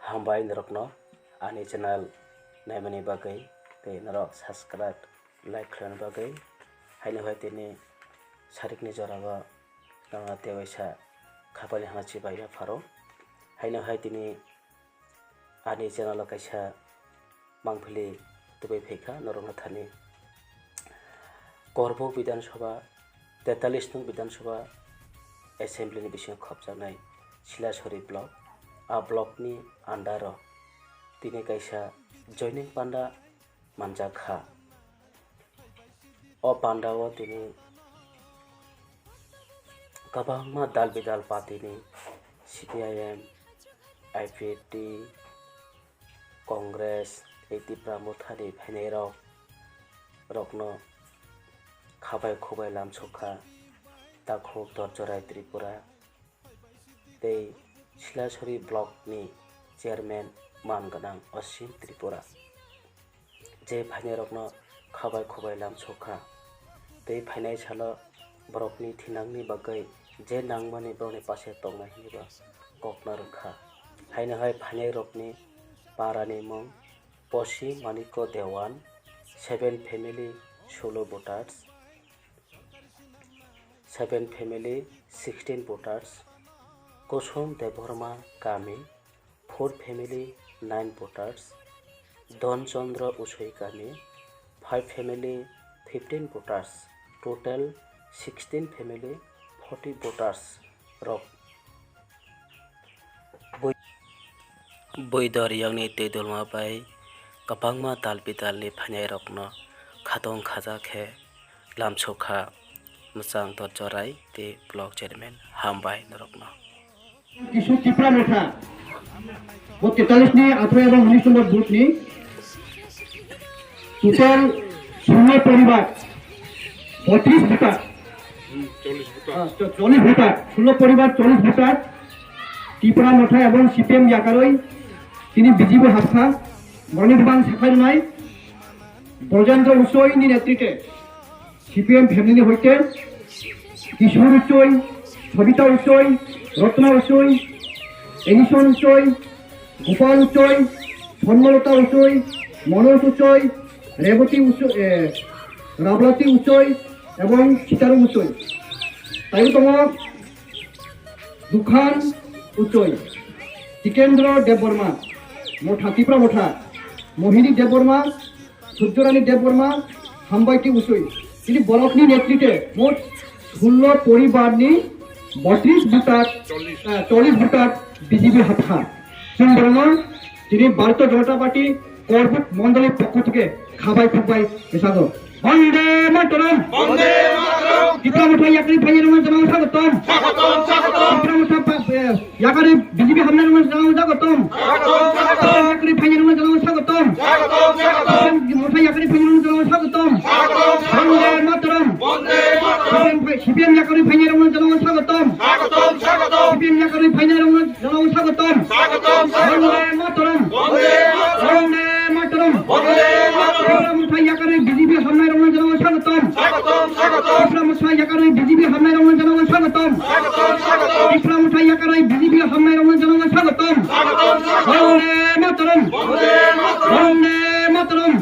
Hambai narokno ani channel naimani bagai tei narok subscribe like khlani bagai haino hai tini sarikni jorao nanga tewaisa khapani hanachi baira pharo haino hai tini ani channel o kaisa mangphili tubai phaikha norokno thani Korbo Bidhan Sabha 43 nung Bidhan Sabha Assembly ni bising khopjanai Silasori block a block ni andaro tini kaisa joining panda manjakha o panda o tini kabangma dal bidal party ni CPIM IPT Congress eti pramothari phainero rokno khabai khobai lamchokha takhok dorjorai Tripura tei Silasori block ni chairman manganang Asim Tripura je phainai rokno khabai khobai lamchokha tei phainai salo borokni thinangni bagai je nangmani broni pase tongnai hiniba kokna rokha haino hai phainai rokni parani mong Posi Maniko Dewan 7 family 16 voters 7 family 16 voters Kosom Deborma Kami 4 family 9 voters Don Chandra Usoi Kami 5 family 15 voters total 16 family 40 voters rok Boidor yangni teidolma bai kapangma talpidalni phanai rokno khatong khaja khe lamchokha musang dorjorai te block chairman hambai norokno किशोर चिप्रा मोठा वो 43 ने 18 এবং 19 নম্বর booth নি total শূন্য পরিবার 32 voter 40 voter শূন্য পরিবার 40 voter চিপ্রা Motha এবং সিপিএম ইয়াকারই তিনি বিজেপি হাফা মনিরবান শাখার নাই ব্রজেন্দ্র উসই নি নেতৃত্বে সিপিএম ফ্যামিলি হইতে কিশোর উসই সবিতা উসই রত্না উসই এনিশন উসই গোপাল উসই ধর্মলতা উসই মনোজ উসই রেবতী উসই রাবলাতী উসই এবং সীতারাম উসই তাইতম দুখান উসই জিতেন্দ্র দেববর্মা মোঠা ত্রিপুরা মোঠা মোহিনী দেববর্মা সূর্যরানী দেববর্মা হাম্বাইটি উসই তিনি বরফনি নেতৃত্বে মোট 16 পরিবারনি 32 voter 40 voter BJP half a Sundarban তিনি ভারতীয় জনতা পার্টি করবুক মন্ডলের পক্ষ থেকে খাবাই খুবাই স্বাগত বন্দে মাতরম ত্রিপুরা মোঠা ইয়াকারি ভাইয়ের মধ্যে জানাও স্বাগতম ত্রিপুরা মোঠা ইয়াকারি বিজেপি হামলার মধ্যে জানাও স্বাগতম ইয়াকারি ভাইয়ের মধ্যে জানাও স্বাগতম মোঠা ইয়াকারি ভাইয়ের মধ্যে জানাও স্বাগতম বন্দে মাতরম সিপিএম ইয়াকারি ভাইয়ের মধ্যে জানাও স্বাগতম সিপিএম ইয়াকারি ভাইয়ের মধ্যে জানাও স্বাগতম বন্দে মাতরম বন্দে মাতরম ত্রিপুরা মোঠা ইয়াকারি বিজেপি হামলার মধ্যে জানাও স্বাগতম ত্রিপুরা মোঠা ইয়াকারি বিজেপি হামলার মধ্যে জানাও স্বাগতম ত্রিপুরা মোঠা ইয়াকারি বিজেপি হামলার মধ্যে জানাও স্বাগতম বন্দে মাতরম বন্দে মাতরম